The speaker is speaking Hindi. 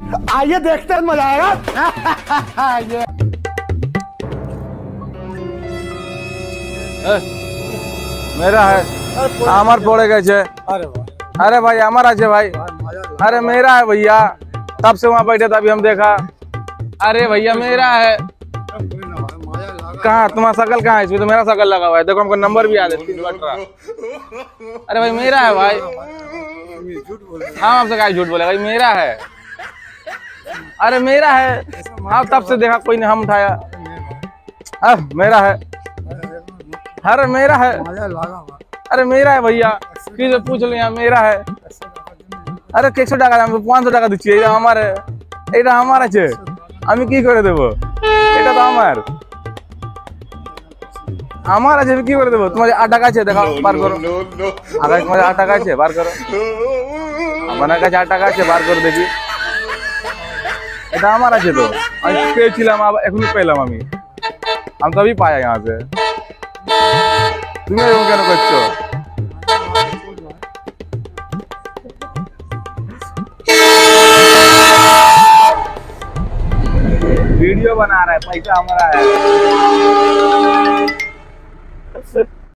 आइए देखते हैं, मजा आएगा। ये मेरा है, আমার পড়ে গেছে। अरे भाई हमारा है भाई। अरे मेरा है भैया, तब से वहाँ बैठे तभी हम देखा। अरे भैया मेरा है। कहाँ तुम्हारा शकल कहाँ है? इसमें तो मेरा शकल लगा हुआ है, देखो हमको नंबर भी याद है 3 बट रहा। अरे भाई मेरा है भाई। हाँ आपसे क्या झूठ बोलेगा, भाई मेरा है। अरे मेरा है। हाँ तब से देखा कोई नहीं, हम उठाया। मेरा है। अरे मेरा है। अरे मेरा है भैया, किसी से पूछ लिया मेरा है। अरे 100 টাকা দাম, 500 টাকা দিচ্ছি। এটা আমার, এটা আমার আছে, আমি কি করে দেব? এটা তো আমার আছে, আমি কি করে দেব? তোমার 8 টাকা আছে, দেখাও বার করো। আগে তোমার 8 টাকা আছে, বার করো। আমার কাছে 8 টাকা আছে, বার করে দেখি। এটা আমার আছে তো, আমি পেয়েছিলাম, এখনই পেলাম আমি তবেই পাই यहाँ से। তুমি এরকম কেন করছো? वीडियो बना रहा है, पैसा हमारा है।